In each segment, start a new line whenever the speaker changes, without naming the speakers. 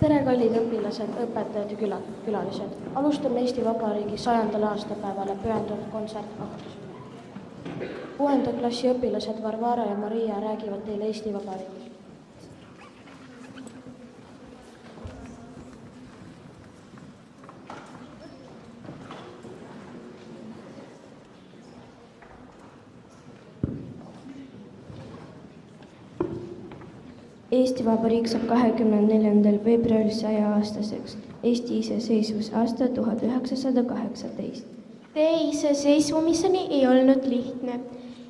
Tere, kallid õpilased, õpetajad ja külalised. Alustame Eesti Vabariigi 100. aastapäevale pühendunud kontsertnähtusega. 6. klassi õpilased Varvara ja Maria räägivad teile Eesti Vabariigist.
Eesti Vabariik saab 24. veebruaril 100-aastaseks. Eesti iseseisvus aasta 1918.
Tee iseseisvumiseni ei olnud lihtne.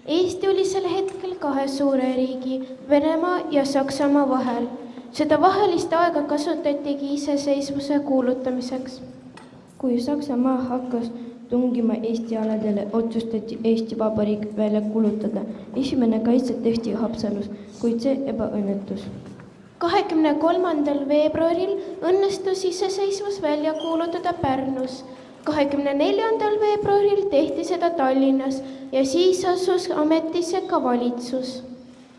Eesti oli sel hetkel kahe suure riigi, Venemaa ja Saksamaa vahel. Seda vahelist aega kasutatigi iseseisvuse kuulutamiseks.
Kui Saksamaa hakkas tungima Eesti aladele, otsustati Eesti Vabariik välja kuulutada. Esimene kaitse tehti Haapsalus, kuid see ebaõnnetus.
23. veebruaril õnnestus iseseisvus välja kuulutada Pärnus. 24. veebruaril tehti seda Tallinnas ja siis asus ametisse ka valitsus.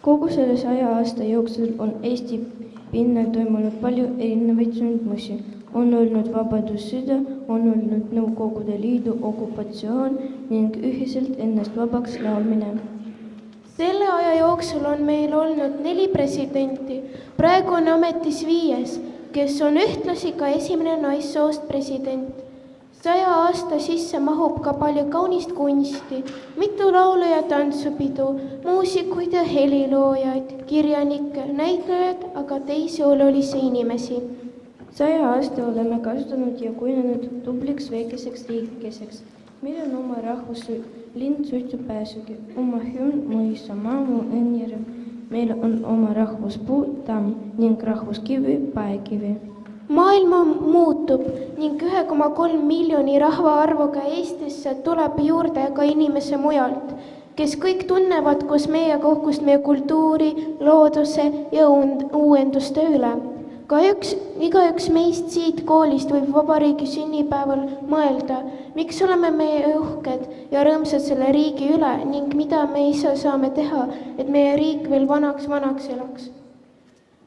Kogu selle 100 aasta jooksul on Eesti pinnal toimunud palju erinevaid sündmusi. On olnud vabadussõda, on olnud Nõukogude Liidu okupatsioon ning ühiselt ennast vabaks laulmine.
Selle aja jooksul on meil olnud 4 presidenti. Praegu on ametis 5, kes on ühtlasi ka esimene naissoost president. 100 aasta sisse mahub ka palju kaunist kunsti, mitu laulu- ja tantsupidu, muusikuid ja heliloojaid, kirjanikke, näitlejaid, aga teisi olulisi inimesi.
100 aasta oleme kasutanud ja kujunenud tubliks väikeseks riigikeseks. Meil on oma rahvuslind suitsupääsugi, oma hümn mõisa maamu õnnjärv. Meil on oma rahvuspuu tamm ning rahvuskivi paekivi.
Maailma muutub ning 1,3 miljoni rahvaarvuga Eestisse tuleb juurde ka inimese mujalt, kes kõik tunnevad koos meiega uhkust meie kultuuri, looduse ja uuenduste üle. Igaüks meist siit koolist võib vabariigi sünnipäeval mõelda, miks oleme meie uhked ja rõõmsad selle riigi üle ning mida me ise saame teha, et meie riik veel vanaks elaks.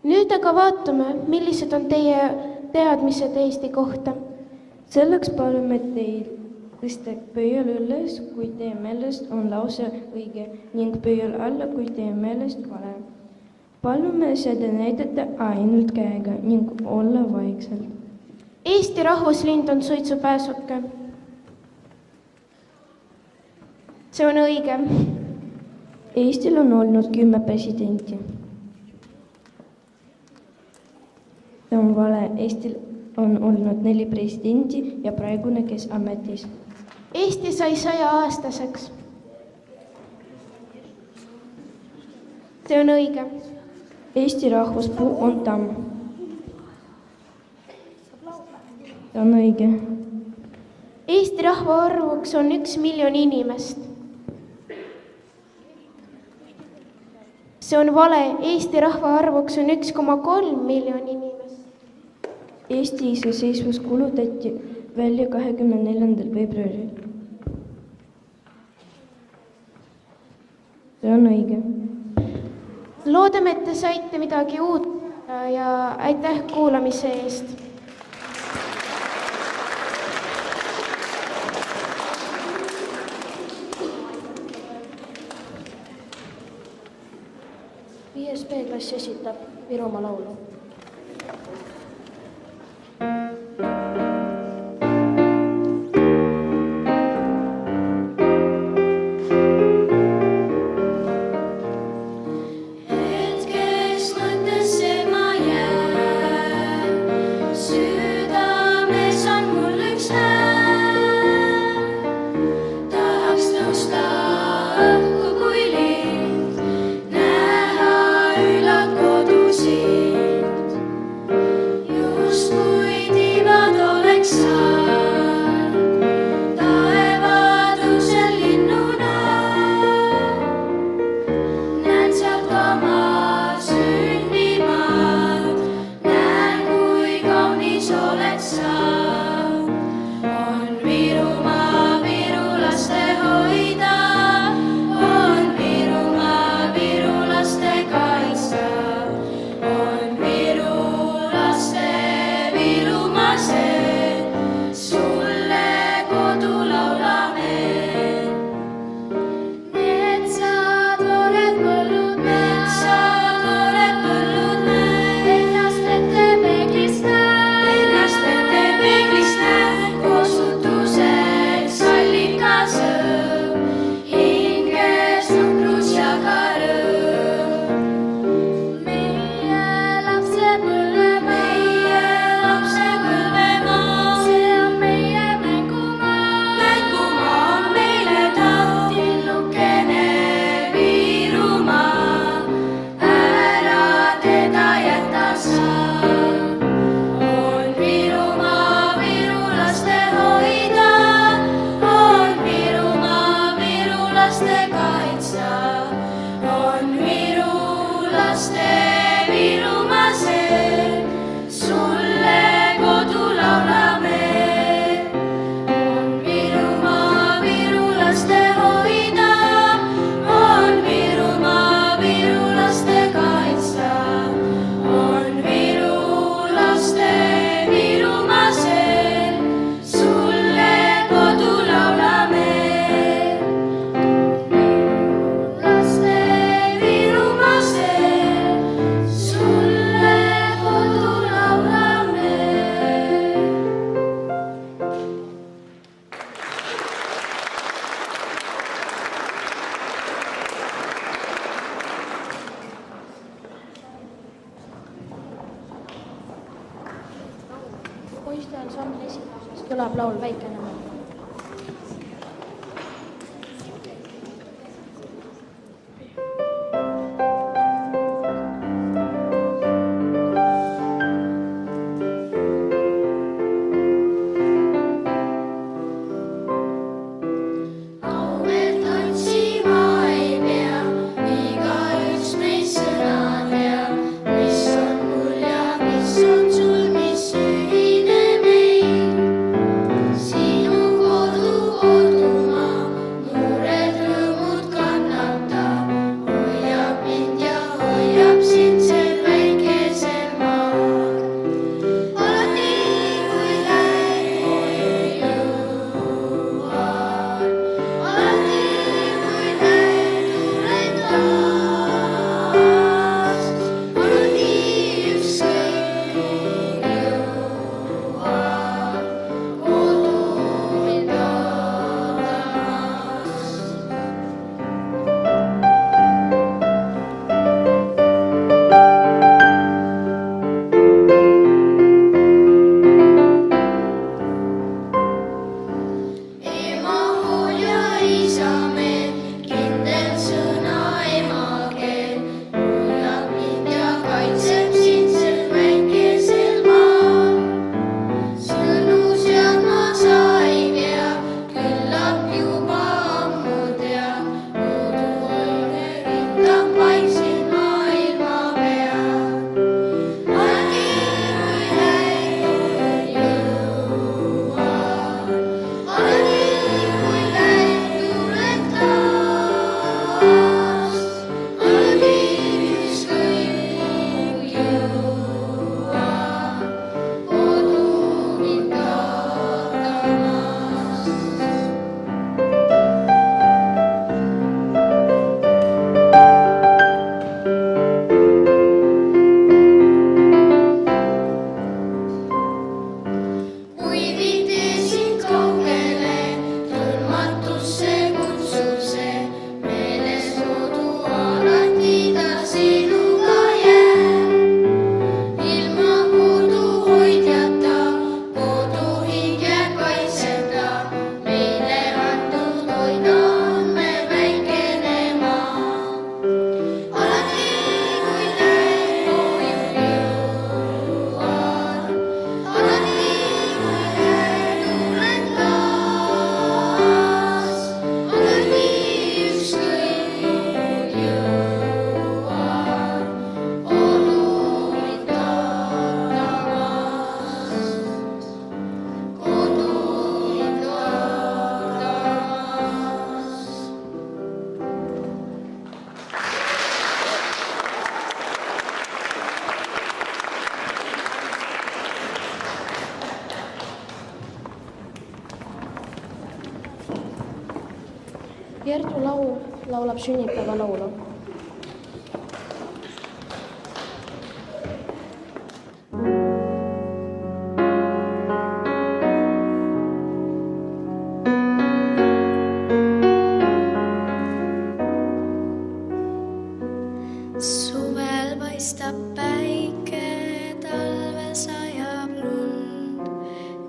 Nüüd aga vaatame, millised on teie teadmised Eesti kohta.
Selleks palume teil tõsta pöial üles, kui teie meelest on lause õige ning pöial alla, kui teie meelest vale. Palume seda näidata ainult käega ning olla vaikselt.
Eesti rahvuslind on suitsupääsuke. See on õige.
Eestil on olnud 10 presidenti. See on vale. Eestil on olnud 4 presidenti ja praegune, kes ametis.
Eesti sai 100 aastaseks. See on õige.
Eesti rahvuspuu on tamm. See on õige.
Eesti rahvaarvuks on 1 miljon inimest. See on vale. Eesti rahvaarvuks on 1,3 miljon inimest.
Eesti iseseisvus kuulutati välja 24. veebruaril. See on õige.
Loodame, et te saite midagi uut ja aitäh kuulamise eest.
Viies B-klass esitab Virumaa laulu.
Näha ülad kodusid. laste Virumaa see, sulle kodu laulame. On Virumaa virulaste hoida, on Virumaa virulaste kaitsta. On virulaste Virumaa see, sulle kodu laulame. Laste Virumaa see, sulle kodu laulame.
Poiste ansambli esimeses kõlab laul Väikene maa.
Auväärt tantsima ei pea, igaüks meist sõna teab, mis on mul ja mis on sul, mis ühine meil. Sinu kodu, kodumaa, muured rõõmud kannatab, hoiab mind ja hoiab sind sel väikesel maal. Alati kui näed jõuan, alati kui näed tulen taas, alati ükskõik jõuan kodu mind ootamas. Ema hool ja isa meel, kindel sõna emakeel, hoiab mind ja kaitseb sind sel väikesel maal. Sõnu sealt ma sa ei pea, küllap juba ammu tead, koduõige rindab vaikselt maailma peal. Alati kui näed jõuan, alati kui näed tulen taas, alati ükskõik jõuan kodu mind ootamas. Kui viite sind kaugele, tundmatusse kutsub see, meeles kodu alati ta sinuga jääb. Ilma kodu hoidjata, kodu hing jääb kaitseta, meile antud hoida on meil väikene maa. Alati kui näed koju jõuan, alati kui näed tulen taas, alati ükskõik jõuan kodu mind ootamas, kodu mind ootamas.
Kertu laul laulab sünnipäevalaulu.
Suvel paistab päike, talvel sajab lund,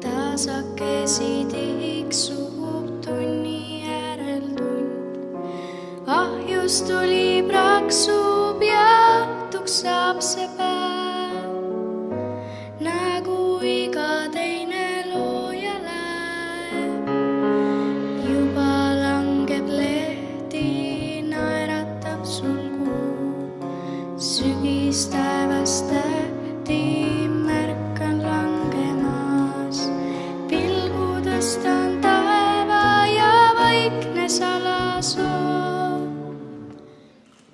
tasakesi tiksub tunni järel tund. Ahjus tuli praksub ja õhtuks saab see päev, nagu iga teine looja läheb. Juba langeb lehti, naeratab sul kuu, sügistaevast tähti märkan langemas. Pilgu tõstan taeva ja vaikne salasoo.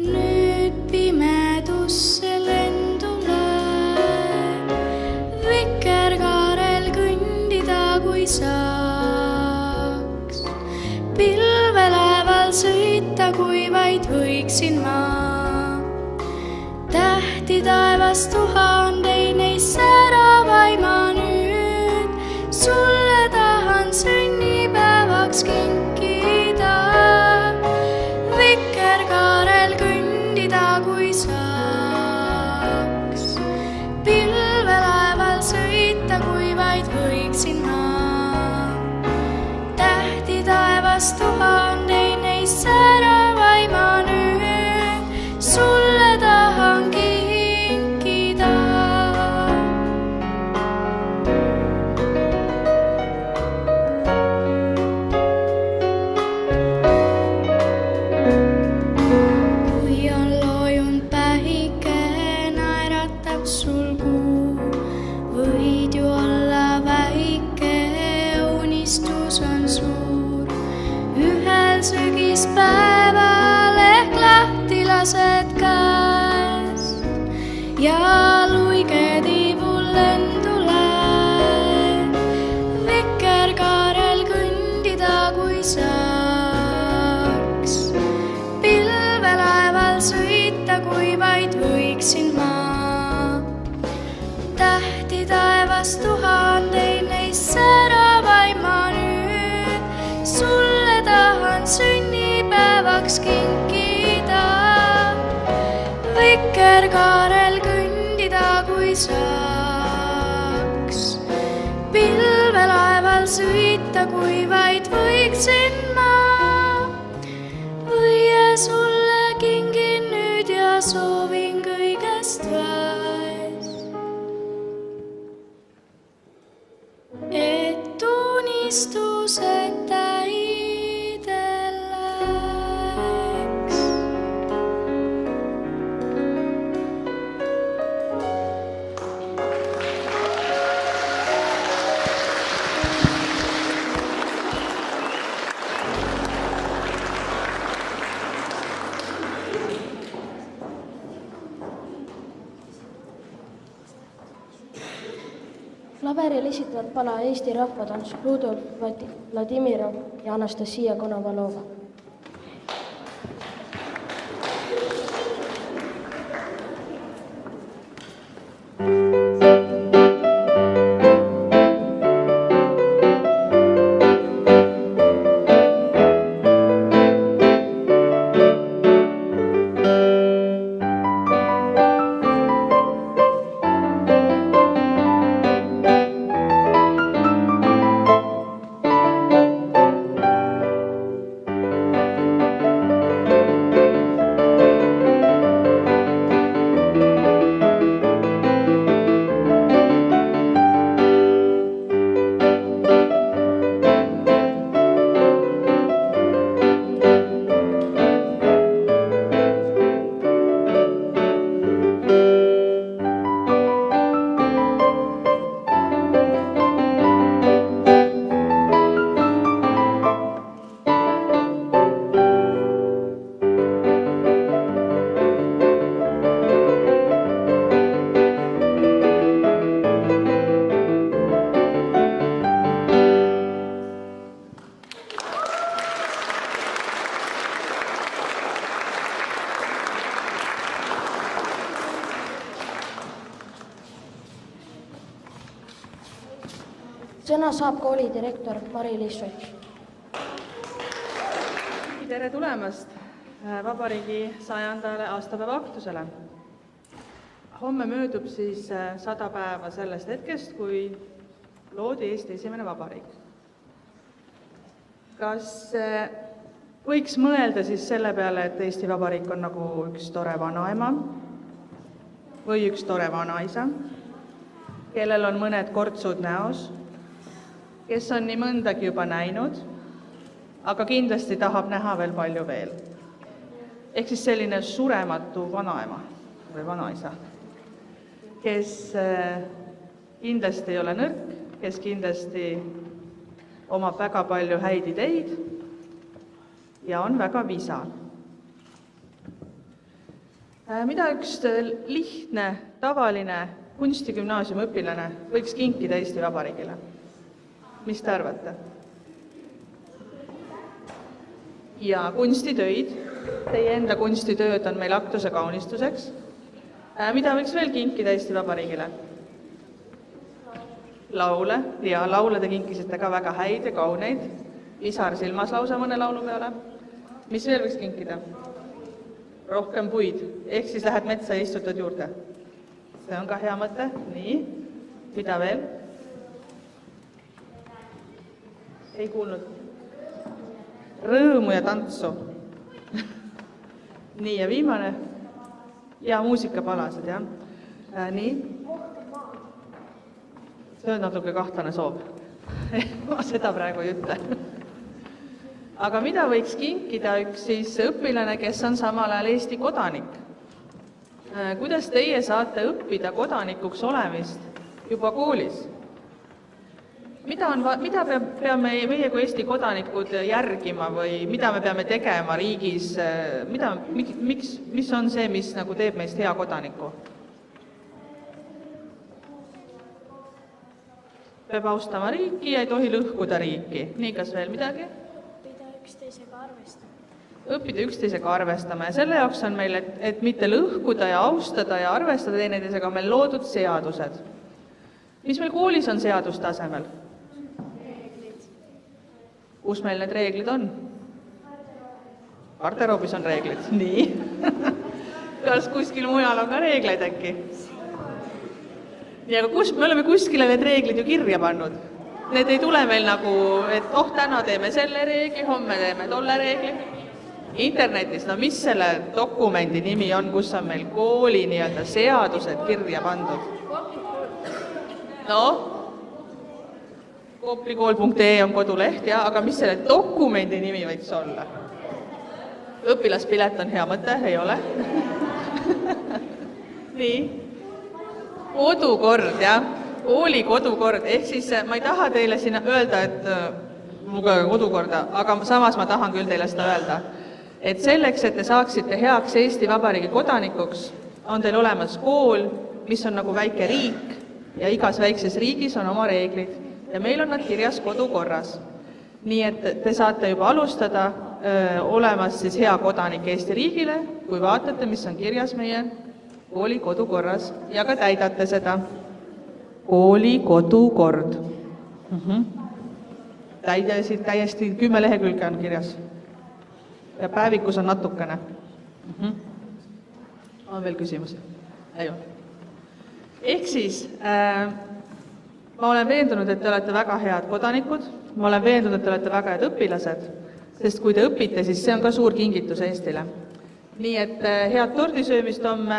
Nüüd pimedusse lendu läheb, vikerkaarel kõndida kui saaks. Pilvelaeval sõita, kui vaid võiksin ma. Tähti taevas tuhandeid neist säravaid ma nüüd sulle tahan sünnipäevaks kinkida. Vikerkaarel kõndida kui saaks. Pilvelaeval sõita, kui vaid võiksin ma. Tähti taevas tuhandeid neist säravaid ma nüüd sulle tahan kinkida. Kui on loojunud päike, naeratab sul kuu, võid ju olla väike, unistus on suur. Ühel sügispäeval ehk lahti lased käest ja luige tiivul lendu läheb. Vikerkaarel kõndida kui saaks. Pilvelaeval sõita, kui vaid võiksin ma. Tähti taevas tuhandeid neist säravaid ma nüüd sulle tahan sünnipäevaks kinkida. Vikerkaarel kõndida kui saaks. Pilvelaeval sõita, kui vaid võiksin ma. Võie sulle kingin nüüd ja soovin kõigest vaest. Et unistused täide läheks.
Klaveril esitavad pala Eesti rahvatants Rudolf Vladimirov ja Anastasia Konovalova. Sõna saab kooli direktor Mari-Liis Sutt.
Tere tulemast Vabariigi 100. aastapäeva aktusele. Homme möödub siis 100 päeva sellest hetkest, kui loodi Eesti esimene vabariik. Kas võiks mõelda siis selle peale, et Eesti Vabariik on nagu üks tore vanaema või üks tore vanaisa, kellel on mõned kortsud näos, kes on nii mõndagi juba näinud, aga kindlasti tahab näha veel palju veel. Ehk siis selline surematu vanaema. või vanaisa, kes kindlasti ei ole nõrk, kes kindlasti omab väga palju häid ideid ja on väga visa. Mida üks lihtne, tavaline kunstigümnaasiumi õpilane võiks kinkida Eesti Vabariigile? Mis te arvate? Ja kunstitöid, teie enda kunstitööd on meil aktuse kaunistuseks. Mida võiks veel kinkida Eesti Vabariigile? Laule, ja laule te kinkisite ka väga häid ja kauneid. Pisar silmas lausa mõne laulu peale. Mis veel võiks kinkida? Rohkem puid, ehk siis lähed metsa ja istutad juurde. See on ka hea mõte. Nii, mida veel? Ei kuulnud. Rõõmu ja tantsu. Nii, ja viimane. Ja muusikapalased, jah. Nii. See on natuke kahtlane soov. Ma seda praegu ei ütle. Aga mida võiks kinkida üks siis õpilane, kes on samal ajal Eesti kodanik? Kuidas teie saate õppida kodanikuks olemist juba koolis? Mida peame meie kui Eesti kodanikud järgima või mida me peame tegema riigis? Mis on see, mis nagu teeb meist hea kodaniku? Peab austama riiki ja ei tohi lõhkuda riiki. Nii, kas veel midagi? Õppida üksteisega arvestama ja selle jaoks on meil, et mitte lõhkuda ja austada ja arvestada teineteisega, on meil loodud seadused. Mis meil koolis on seadustasemel? Kus meil need reeglid on? Garderoobis on reeglid. Nii. Kas kuskil mujal on ka reegleid äkki? Nii, aga me oleme kuskile need reeglid ju kirja pannud. Need ei tule meil nagu, et täna teeme selle reegli, homme teeme tolle reegli. Internetis, no mis selle dokumendi nimi on, kus on meil kooli nii-öelda seadused kirja pandud? No, koplikool.ee on koduleht, ja, aga mis selle dokumendi nimi võiks olla? Õpilaspilet on hea mõte, ei ole? Nii, kodukord, jah, kooli kodukord, ehk siis ma ei taha teile siin öelda, et lugege kodukorda, aga samas ma tahan küll teile seda öelda. Et selleks, et te saaksite heaks Eesti Vabariigi kodanikuks, on teil olemas kool, mis on nagu väike riik ja igas väikses riigis on oma reeglid ja meil on nad kirjas kodukorras. Nii et te saate juba alustada olemas siis hea kodanik Eesti riigile, kui vaatate, mis on kirjas meie kooli kodukorras ja ka täidate seda. Kooli kodukord. Täiesti 10 lehekülge on kirjas. Ja päevikus on natukene. On veel küsimusi? Ei ole. Ehk siis, ma olen veendunud, et te olete väga head kodanikud, ma olen veendunud, et te olete väga head õpilased, sest kui te õpite, siis see on ka suur kingitus Eestile. Nii et head tordisöömist homme,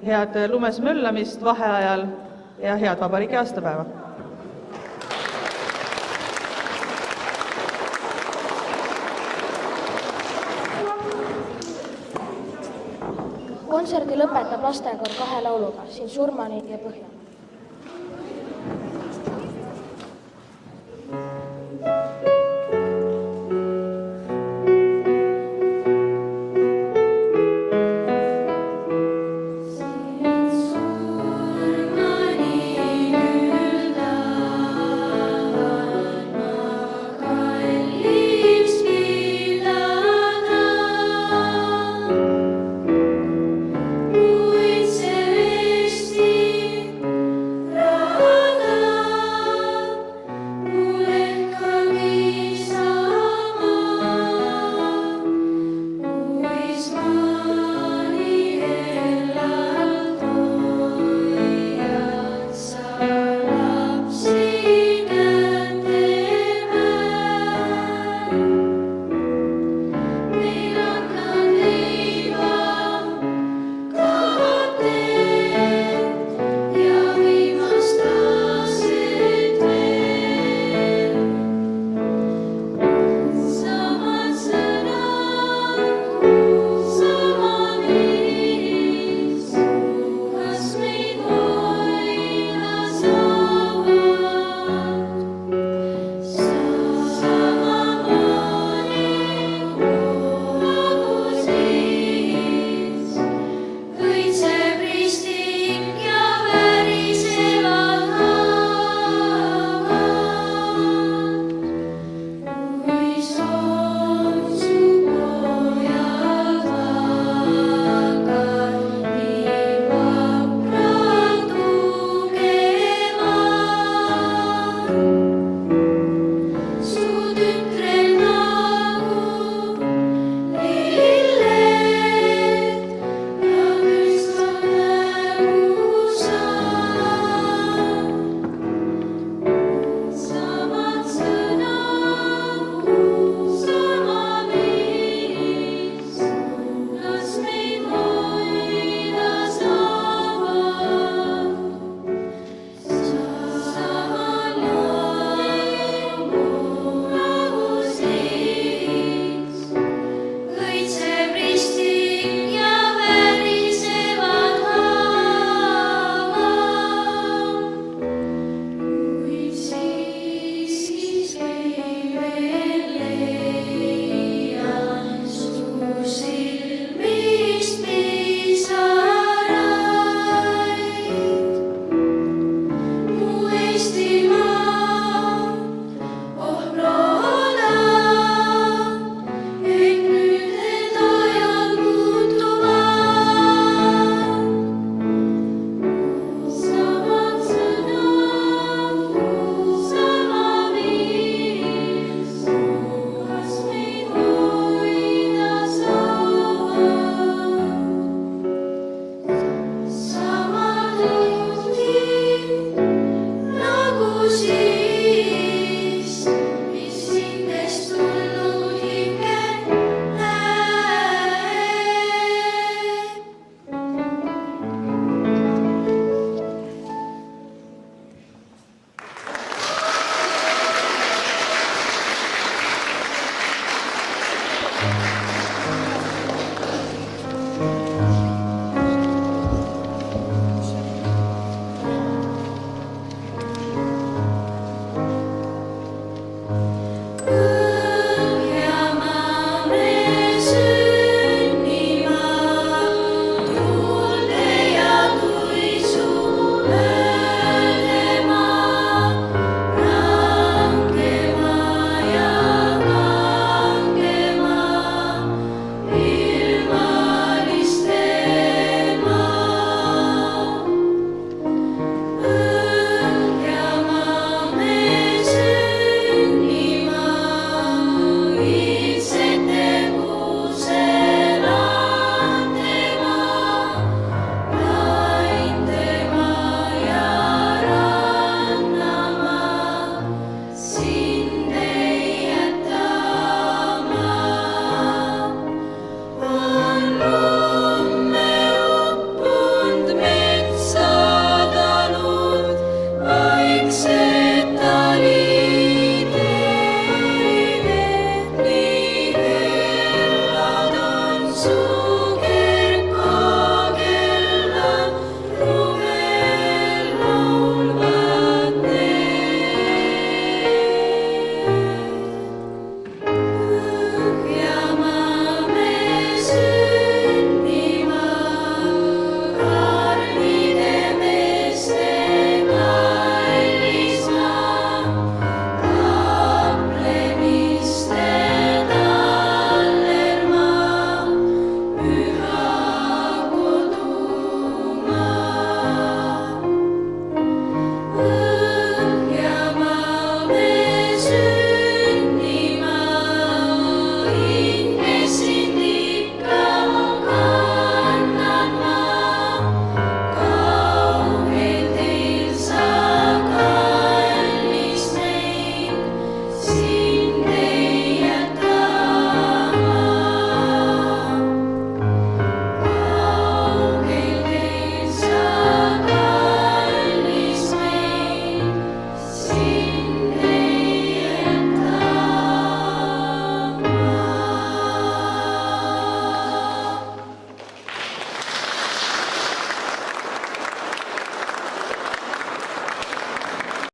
head lumes möllamist vaheajal ja head vabariigi aastapäeva.
Kontserdi lõpetab lastekoor 2 lauluga, Siin surmani ja põhja.